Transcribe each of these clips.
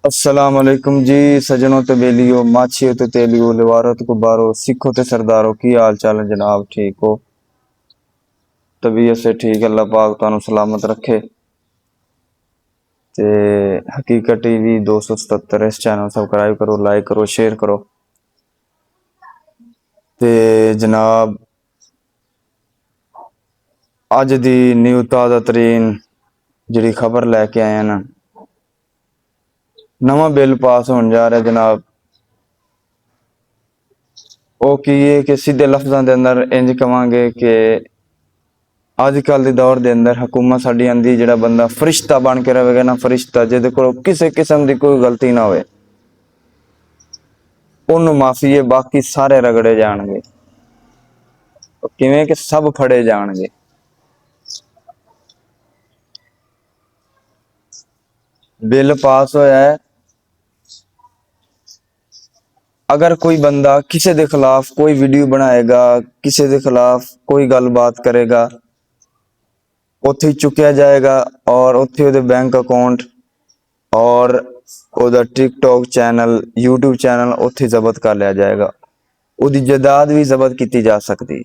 अस्सलाम वालेकुम जी सजनों ते बेलियो माछियो ते तेलियो लिवारो ते गुब्बारो सिखो ते सरदारो की हाल चाल है जनाब। ठीक हो? तबीयत से ठीक, अल्लाह पाक तुहानू सलामत रखे। ते हकीकत टीवी 277 इस चैनल सब्सक्राइब करो, लाइक करो, शेयर करो। ते जनाब अज दी न्यू ताज़ा तरीन जिहड़ी खबर लैके आए ना, नवा बिल पास होने जा रहा जनाब। वो की है कि सीधे लफ्ज़ों के अंदर इंज कहांगे कि अजकल के दौर के अंदर हुकूमत साड़ी आंदी जिहड़ा बंदा फरिश्ता बन के रहेगा ना, फरिश्ता जिहदे कोल किसी किस्म की कोई गलती ना होए, उन्होंने माफी है, बाकी सारे रगड़े जाएंगे। किवें कि सब फड़े जाएंगे। बिल पास होया है, अगर कोई बंदा किसी के खिलाफ कोई वीडियो बनाएगा, किसी के खिलाफ कोई गलबात करेगा, उत्थे चुकया जाएगा और उत्थे उहदे बैंक अकाउंट और उहदा टिकटॉक चैनल, यूट्यूब चैनल उत्थे जब्त कर लिया जाएगा। उहदी जायदाद भी जब्त की जा सकती।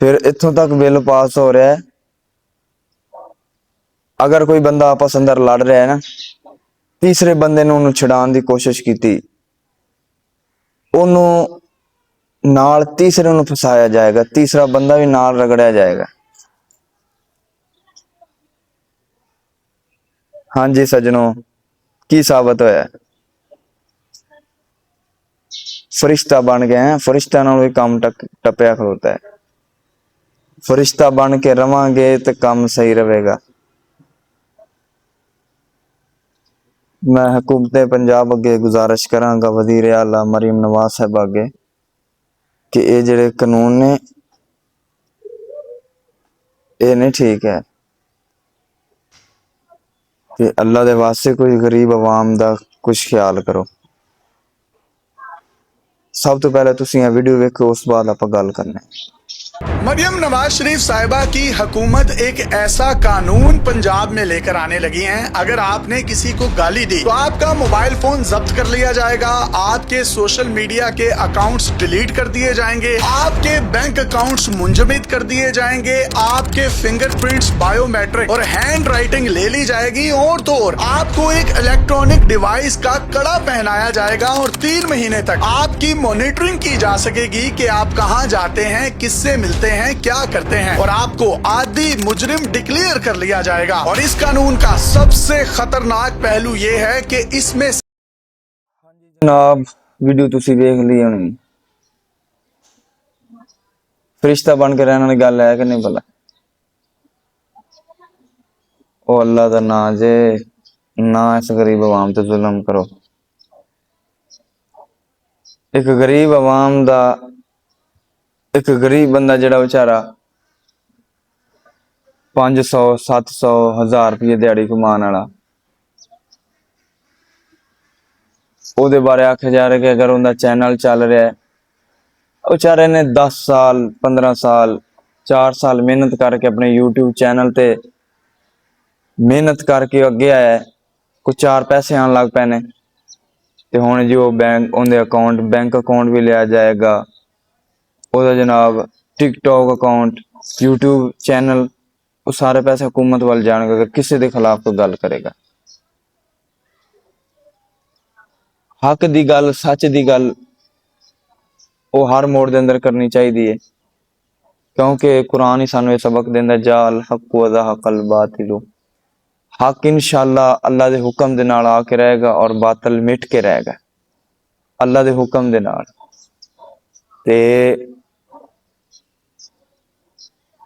फिर इत्थों तक बिल पास हो रहा है, अगर कोई बंदा आपस अंदर लड़ रहा है ना, तीसरे बंदे ने उन्होंने छुड़ाने की कोशिश की, उन्होंने नाल तीसरे ਨੂੰ फसाया जाएगा, तीसरा बंदा भी नाल रगड़िया जाएगा। हाँ जी सजनों, की साबित होया? फरिश्ता बन गए हैं, फरिश्ता नाल भी काम टपया खलोता है। फरिश्ता बन के रवांगे तो काम सही रहेगा। मैं हुकूमत पंजाब अगे गुजारिश करांगा, वजीर आला मरीम नवाज साहब अगे, कि ये जिहड़े कानून ने ये नहीं ठीक है। कि अल्लाह दे वास्ते कोई गरीब आवाम दा कुछ ख्याल करो। सब तो पहले तुसीं ये वीडियो वेखो, उस बाद आपां गल करने। मरियम नवाज शरीफ साहिबा की हुकूमत एक ऐसा कानून पंजाब में लेकर आने लगी है, अगर आपने किसी को गाली दी तो आपका मोबाइल फोन जब्त कर लिया जाएगा, आपके सोशल मीडिया के अकाउंट्स डिलीट कर दिए जाएंगे, आपके बैंक अकाउंट्स मुंजमद कर दिए जाएंगे, आपके फिंगरप्रिंट्स, बायोमेट्रिक और हैंड राइटिंग ले ली जाएगी, और तो और आपको एक इलेक्ट्रॉनिक डिवाइस का कड़ा पहनाया जाएगा और 3 महीने तक आपकी मॉनिटरिंग की जा सकेगी कि आप कहां जाते हैं, किससे मिलते हैं, क्या करते हैं, और आपको आदि मुजरिम डिक्लेयर कर लिया जाएगा। और इस कानून का सबसे खतरनाक पहलू ये है कि इसमें जनाब वीडियो तुसी देख ली होनी, फरिश्ता बन के रहने वाली गल है कि नहीं भला? ओ अल्लाह दा ना जे ना इस गरीब आवाम ते जुल्म करो। एक गरीब आवाम दा, एक गरीब बंदा जिहड़ा बेचारा 500 700 1000 रुपये दिहाड़ी कमान वाला, ਉਹਦੇ बारे आख्या जा रहा है कि अगर उनका चैनल चल रहा है, बेचारे ने 10 साल 15 साल 4 साल मेहनत करके अपने यूट्यूब चैनल ते मेहनत करके अगे आया, कुछ 4 पैसे आने लग पे ने, तो हुण जो बैंक उनके अकाउंट बैंक अकाउंट भी लिया जाएगा, ਉਹਦਾ जनाब टिकटॉक अकाउंट, यूट्यूब चैनल, वो सारे पैसे हुकूमत वाल जाएंगे अगर किसी के खिलाफ कोई गल करेगा। हक की गल, सच की गल वो हर मोड़ के अंदर करनी चाहिए है, क्योंकि कुरान ही सानू सबक देंदा, जाल हक वज़ा हकल बातिलु, हक इंशाअल्लाह अल्लाह के हुक्म दे नाल आके रहेगा और बातिल मिट के रहेगा अल्लाह के हुक्म दे नाल। ते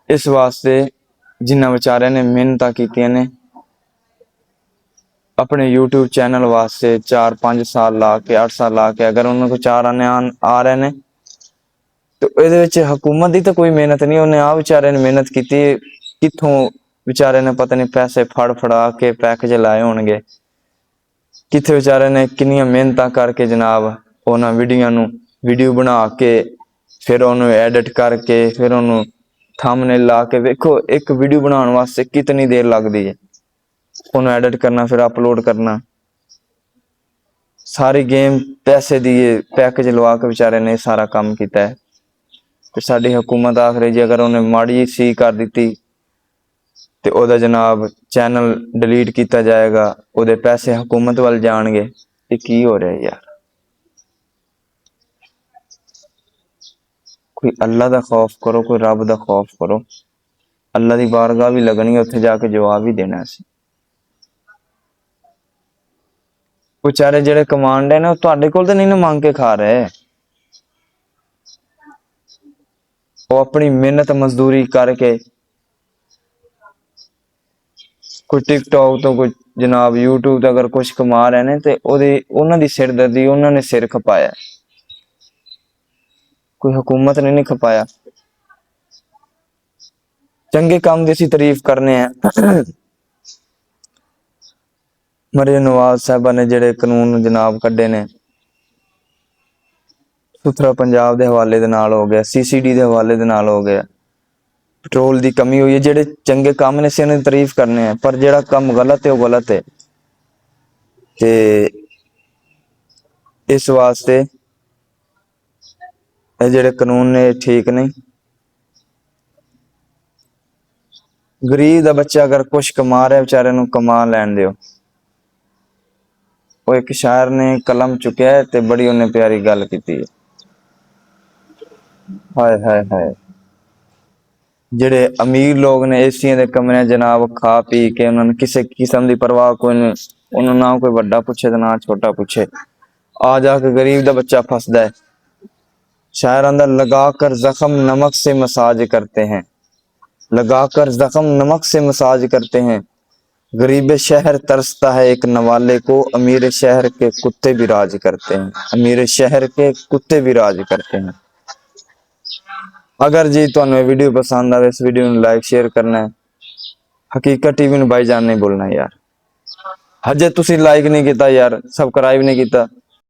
इस वास्ते जिन्ना बेचारे ने मेहनत कीतियां ने अपने यूट्यूब चैनल वास्ते 4-5 साल ला के 8 साल ला के, अगर उन्होंने 4 आने आ रहे ने तो ये हुकूमत की तो कोई मेहनत नहीं, उन्हें आ बेचारे ने मेहनत की, कितों बेचारे ने पता नहीं पैसे फड़ फड़ा के पैकेज लाए होंगे, कितने बेचारे ने किनिया मेहनत करके जनाब उन्होंने वीडियो बना के फिर उन्होंने एडिट करके फिर उन्होंने थंबनेल ला के, देखो एक वीडियो बनाने वास्ते कितनी देर लगती है। ਉਹਨੂੰ ਐਡਿਟ ਕਰਨਾ, ਫਿਰ ਅਪਲੋਡ ਕਰਨਾ। ਸਾਰੀ ਗੇਮ ਪੈਸੇ ਦੀ ਪੈਕੇਜ ਲਵਾ ਕੇ ਵਿਚਾਰੇ ਨੇ ਸਾਰਾ ਕੰਮ ਕੀਤਾ ਹੈ। ਤੇ ਸਾਡੀ ਹਕੂਮਤ ਆਖ ਰਹੀ ਜੀ ਅਗਰ ਉਹਨੇ ਮਾੜੀ ਸੀ ਕਰ ਦਿੱਤੀ ਤੇ ਉਹਦਾ ਜਨਾਬ ਚੈਨਲ ਡਿਲੀਟ ਕੀਤਾ ਜਾਏਗਾ, ਉਹਦੇ ਪੈਸੇ ਹਕੂਮਤ ਵੱਲ ਜਾਣਗੇ। ਇਹ ਕੀ ਹੋ ਰਿਹਾ ਯਾਰ? ਕੋਈ ਅੱਲਾ ਦਾ ਖੌਫ ਕਰੋ, ਕੋਈ ਰੱਬ ਦਾ ਖੌਫ ਕਰੋ। ਅੱਲਾ ਦੀ ਬਾਰਗਾਹ ਵੀ ਲੱਗਣੀ, ਉੱਥੇ ਜਾ ਕੇ ਜਵਾਬ ਵੀ ਦੇਣਾ ਸੀ। ਵਿਚਾਰੇ ਜਿਹੜੇ ਕਮਾਂਡ ਹੈ ਨਾ, ਉਹ ਤੁਹਾਡੇ ਕੋਲ ਤਾਂ ਨਹੀਂ ਨਾ ਮੰਗ ਕੇ ਖਾ ਰਹੇ। ਉਹ ਆਪਣੀ ਮਿਹਨਤ ਮਜ਼ਦੂਰੀ ਕਰਕੇ ਕੋਈ ਟਿਕਟੋਕ ਤੋਂ, ਕੋਈ ਜਨਾਬ YouTube ਤੋਂ ਅਗਰ ਕੁਛ ਕਮਾ ਰਹੇ ਨੇ ਤੇ ਉਹਨਾਂ ਦੀ ਸਿਰਦਰਦੀ, ਉਹਨਾਂ ਨੇ ਸਿਰ ਖਪਾਇਆ, ਕੋਈ ਹਕੂਮਤ ਨੇ ਨਹੀਂ ਖਪਾਇਆ। ਚੰਗੇ ਕੰਮ ਦੀ ਅਸੀਂ ਤਾਰੀਫ ਕਰਨੇ ਆ। ਮਰੀਮ ਨਵਾਜ਼ ਸਾਹਿਬਾ ਨੇ ਜਿਹੜੇ ਕਾਨੂੰਨ ਜਨਾਬ ਕੱਢੇ ਨੇ, ਸੁਥਰਾ ਪੰਜਾਬ ਦੇ ਹਵਾਲੇ ਦੇ ਨਾਲ ਹੋ ਗਿਆ, CCD ਦੇ ਹਵਾਲੇ ਦੇ ਨਾਲ ਹੋ ਗਿਆ, ਪੈਟਰੋਲ ਦੀ ਕਮੀ ਹੋਈ ਹੈ। ਜਿਹੜੇ ਚੰਗੇ ਕੰਮ ਨੇ ਅਸੀਂ ਉਹਨਾਂ ਦੀ ਤਾਰੀਫ ਕਰਨੇ ਆ, ਪਰ ਜਿਹੜਾ ਕੰਮ ਗਲਤ ਹੈ ਉਹ ਗਲਤ ਹੈ। ਤੇ ਇਸ ਵਾਸਤੇ ਇਹ ਜਿਹੜੇ ਕਾਨੂੰਨ ਨੇ ਠੀਕ ਨਹੀਂ। ਗਰੀਬ ਦਾ ਬੱਚਾ ਅਗਰ ਕੁਛ ਕਮਾ ਰਿਹਾ, ਵਿਚਾਰੇ ਨੂੰ ਕਮਾ ਲੈਣ ਦਿਓ। ਉਹ ਇੱਕ ਸ਼ਾਇਰ ਨੇ ਕਲਮ ਚੁੱਕਿਆ ਤੇ ਬੜੀ ਉਹਨੇ ਪਿਆਰੀ ਗੱਲ ਕੀਤੀ ਹੈ। ਹਾਏ ਹਾਏ ਹਾਏ, ਜਿਹੜੇ ਅਮੀਰ ਲੋਕ ਨੇ ਏਸੀਆਂ ਦੇ ਕਮਰੇ ਜਨਾਬ ਖਾ ਪੀ ਕੇ, ਉਹਨਾਂ ਨੂੰ ਕਿਸੇ ਕਿਸਮ ਦੀ ਪਰਵਾਹ ਕੋਈ ਨਹੀਂ, ਉਹਨੂੰ ਨਾ ਕੋਈ ਵੱਡਾ ਪੁੱਛੇ ਤੇ ਨਾ ਛੋਟਾ ਪੁੱਛੇ। ਆ ਜਾ ਕੇ ਗਰੀਬ ਦਾ ਬੱਚਾ ਫਸਦਾ ਹੈ। शायर अंदर लगा कर जख्म नमक से मसाज करते हैं, लगा कर जख्म नमक से मसाज करते हैं। गरीब शहर तरसता है एक नवाले को, अमीर शहर के कुत्ते भी राज करते हैं, अमीर शहर के कुत्ते भी राज करते हैं। अगर जी तुहानू वीडियो पसंद आवे, इस वीडियो ਨੂੰ लाइक शेयर करना है। हकीकत टीवी ਨੂੰ भाईजान नहीं बोलना यार। हजे तुसी लाइक नहीं किया यार, सबसक्राइब नहीं किया,